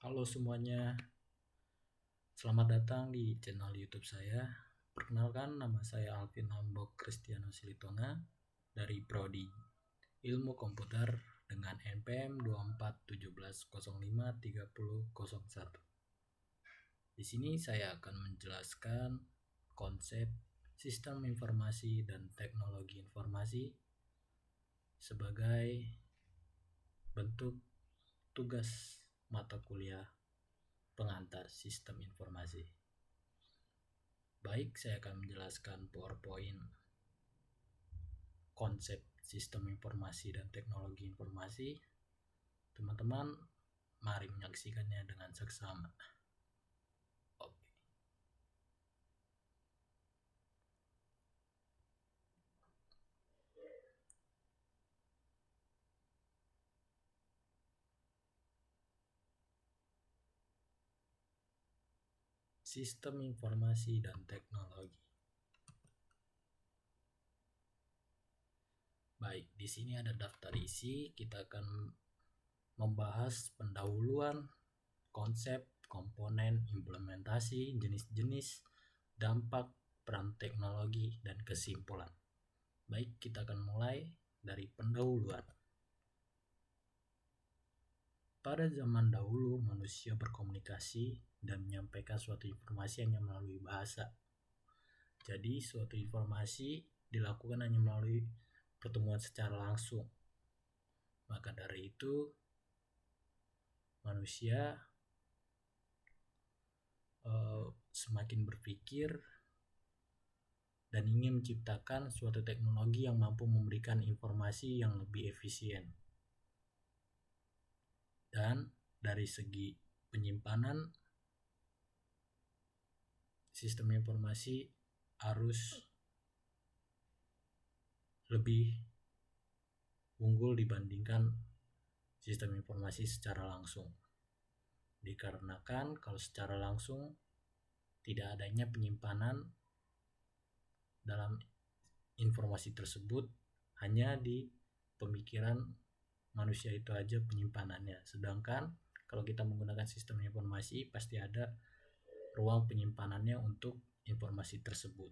Halo semuanya, selamat datang di channel YouTube saya. Perkenalkan, nama saya Alvin Hambok Kristiano Silitonga dari Prodi Ilmu Komputer dengan NPM 2417053001. Di sini saya akan menjelaskan konsep sistem informasi dan teknologi informasi sebagai bentuk tugas mata kuliah pengantar sistem informasi. Baik, saya akan menjelaskan PowerPoint konsep sistem informasi dan teknologi informasi. Teman-teman, mari menyaksikannya dengan seksama. Oke. Sistem informasi dan teknologi. Baik, di sini ada daftar isi. Kita akan membahas pendahuluan, konsep, komponen, implementasi, jenis-jenis, dampak, peran teknologi, dan kesimpulan. Baik, kita akan mulai dari pendahuluan. Pada zaman dahulu, manusia berkomunikasi dan menyampaikan suatu informasi hanya melalui bahasa. Jadi, suatu informasi dilakukan hanya melalui pertemuan secara langsung. Maka dari itu, manusia semakin berpikir dan ingin menciptakan suatu teknologi yang mampu memberikan informasi yang lebih efisien. Dan dari segi penyimpanan, sistem informasi harus lebih unggul dibandingkan sistem informasi secara langsung. Dikarenakan kalau secara langsung tidak adanya penyimpanan dalam informasi tersebut, hanya di pemikiran manusia itu aja penyimpanannya. Sedangkan kalau kita menggunakan sistem informasi, pasti ada ruang penyimpanannya untuk informasi tersebut.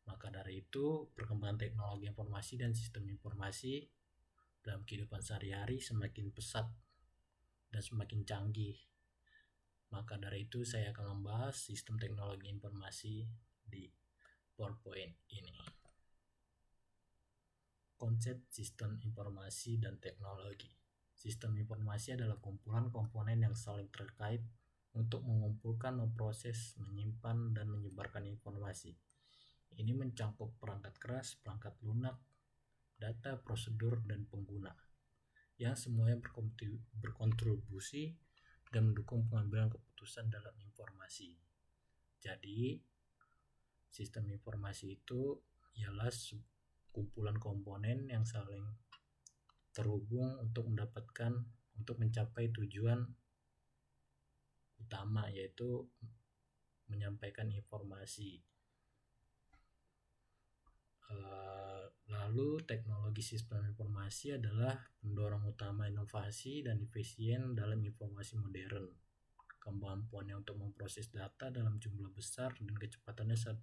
Maka dari itu, perkembangan teknologi informasi dan sistem informasi dalam kehidupan sehari-hari semakin pesat dan semakin canggih. Maka dari itu, saya akan membahas sistem teknologi informasi di PowerPoint ini. Konsep sistem informasi dan teknologi. Sistem informasi adalah kumpulan komponen yang saling terkait untuk mengumpulkan, memproses, menyimpan, dan menyebarkan informasi. Ini mencakup perangkat keras, perangkat lunak, data, prosedur, dan pengguna, yang semuanya berkontribusi dan mendukung pengambilan keputusan dalam informasi. Jadi, sistem informasi itu ialah kumpulan komponen yang saling terhubung untuk mencapai tujuan utama, yaitu menyampaikan informasi. Lalu teknologi sistem informasi adalah pendorong utama inovasi dan efisien dalam informasi modern. Kemampuannya untuk memproses data dalam jumlah besar dan kecepatannya saat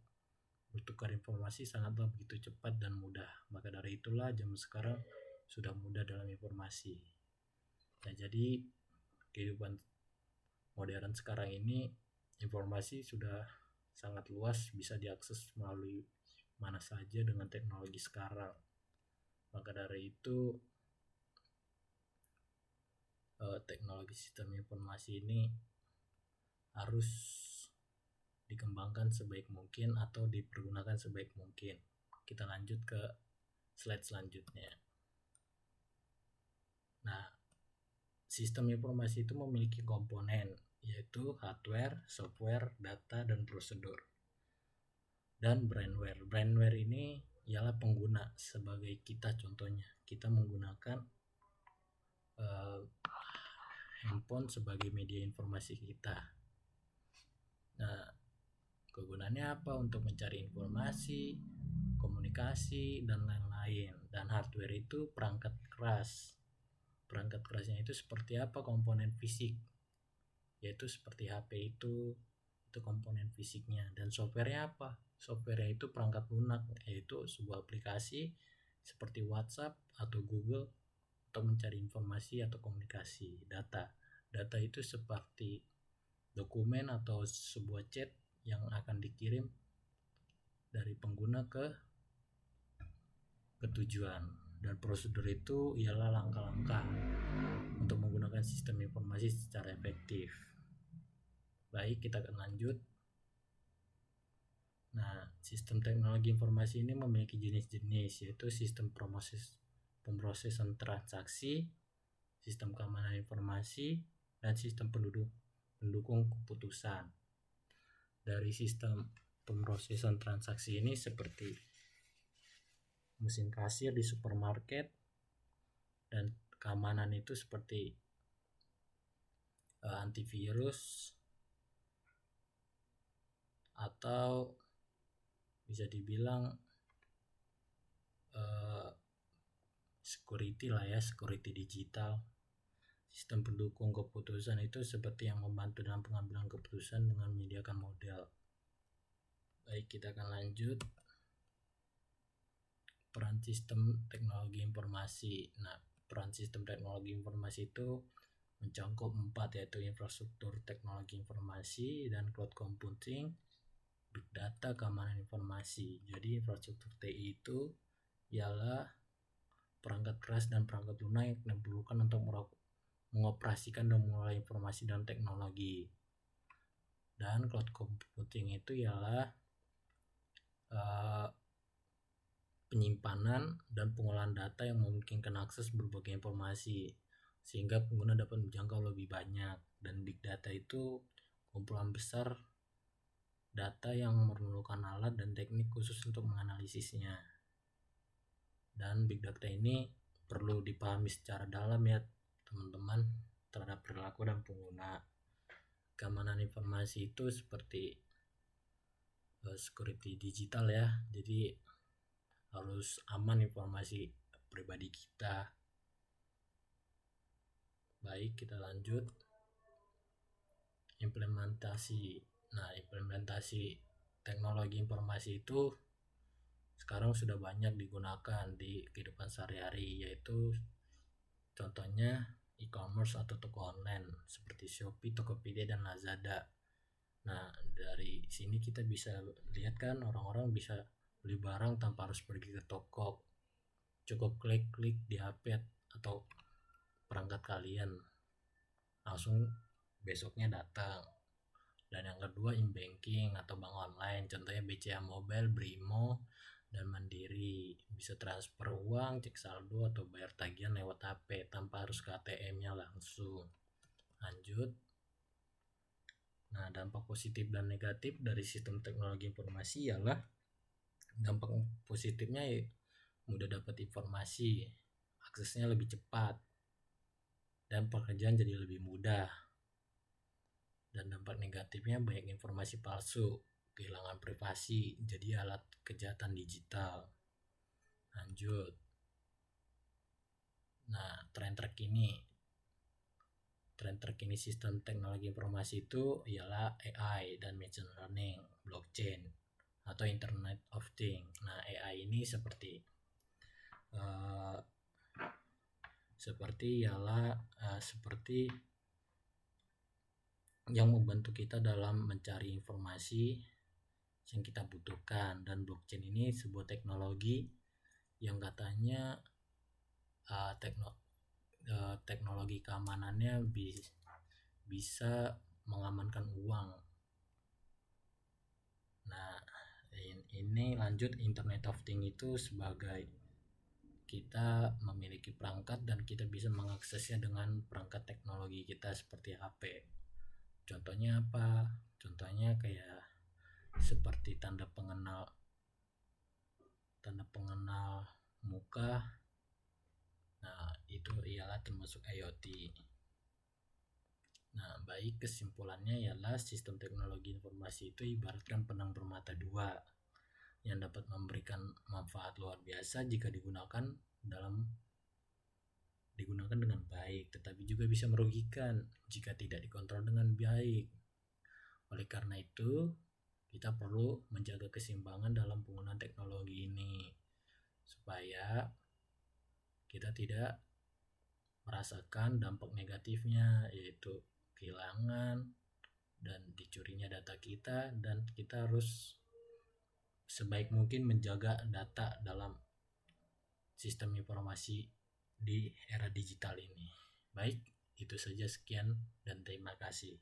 bertukar informasi sangatlah begitu cepat dan mudah. Maka dari itulah zaman sekarang sudah mudah dalam informasi. Nah, jadi kehidupan modern sekarang ini informasi sudah sangat luas, bisa diakses melalui mana saja dengan teknologi sekarang. Maka dari itu, teknologi sistem informasi ini harus dikembangkan sebaik mungkin atau dipergunakan sebaik mungkin. Kita lanjut ke slide selanjutnya. Nah, sistem informasi itu memiliki komponen, yaitu hardware, software, data, dan prosedur. Dan brandware. Brandware ini ialah pengguna, sebagai kita contohnya. Kita menggunakan handphone sebagai media informasi kita. Nah, kegunaannya apa? Untuk mencari informasi, komunikasi, dan lain-lain. Dan hardware itu perangkat keras. Perangkat kerasnya itu seperti apa? Komponen fisik yaitu seperti HP itu komponen fisiknya. Dan softwarenya apa? Softwarenya itu perangkat lunak, yaitu sebuah aplikasi seperti WhatsApp atau Google untuk mencari informasi atau komunikasi. Data itu seperti dokumen atau sebuah chat yang akan dikirim dari pengguna ke tujuan. Dan prosedur itu ialah langkah-langkah untuk menggunakan sistem informasi secara efektif. Baik, kita akan lanjut. Nah, sistem teknologi informasi ini memiliki jenis-jenis, yaitu sistem pemrosesan transaksi, sistem keamanan informasi, dan sistem pendukung keputusan. Dari sistem pemrosesan transaksi ini seperti mesin kasir di supermarket, dan keamanan itu seperti antivirus atau bisa dibilang security lah ya, security digital. Sistem pendukung keputusan itu seperti yang membantu dalam pengambilan keputusan dengan menyediakan model. Baik, kita akan lanjut. Peran sistem teknologi informasi. Nah, peran sistem teknologi informasi itu mencakup 4, yaitu infrastruktur teknologi informasi dan cloud computing, big data, keamanan informasi. Jadi infrastruktur TI itu ialah perangkat keras dan perangkat lunak yang diperlukan untuk mengoperasikan dan mengelola informasi dan teknologi. Dan cloud computing itu ialah penyimpanan dan pengolahan data yang memungkinkan akses berbagai informasi sehingga pengguna dapat menjangkau lebih banyak. Dan big data itu kumpulan besar data yang memerlukan alat dan teknik khusus untuk menganalisisnya. Dan big data ini perlu dipahami secara dalam ya teman-teman terhadap perilaku dan pengguna. Keamanan informasi itu seperti security digital ya, jadi harus aman informasi pribadi kita. Baik, kita lanjut. Implementasi. Nah, implementasi teknologi informasi itu sekarang sudah banyak digunakan di kehidupan sehari-hari, yaitu contohnya e-commerce atau toko online seperti Shopee, Tokopedia, dan Lazada. Nah, dari sini kita bisa lihat kan orang-orang bisa beli barang tanpa harus pergi ke toko. Cukup klik di HP atau perangkat kalian, langsung besoknya datang. Dan yang kedua, in-banking atau bank online, contohnya BCA Mobile, Brimo, dan Mandiri. Bisa transfer uang, cek saldo, atau bayar tagihan lewat HP tanpa harus ke ATM-nya langsung. Lanjut. Nah, dampak positif dan negatif dari sistem teknologi informasi ialah dampak positifnya mudah dapat informasi, aksesnya lebih cepat, dan pekerjaan jadi lebih mudah. Dan dampak negatifnya banyak informasi palsu, kehilangan privasi, jadi alat kejahatan digital. Lanjut. Nah, tren terkini sistem teknologi informasi itu ialah AI dan machine learning, blockchain, atau Internet of Things. Nah, AI ini seperti yang membantu kita dalam mencari informasi yang kita butuhkan. Dan blockchain ini sebuah teknologi yang katanya teknologi keamanannya bisa mengamankan uang. Nah, ini lanjut. Internet of Things itu sebagai kita memiliki perangkat dan kita bisa mengaksesnya dengan perangkat teknologi kita seperti HP. Contohnya apa? Contohnya kayak seperti tanda pengenal muka. Nah, itu ialah termasuk IoT. Nah, baik, kesimpulannya ialah sistem teknologi informasi itu ibaratkan pedang bermata dua yang dapat memberikan manfaat luar biasa jika digunakan dalam digunakan dengan baik, tetapi juga bisa merugikan jika tidak dikontrol dengan baik. Oleh karena itu, kita perlu menjaga keseimbangan dalam penggunaan teknologi ini supaya kita tidak merasakan dampak negatifnya, yaitu kehilangan dan dicurinya data kita, dan kita harus sebaik mungkin menjaga data dalam sistem informasi di era digital ini. Baik, itu saja, sekian dan terima kasih.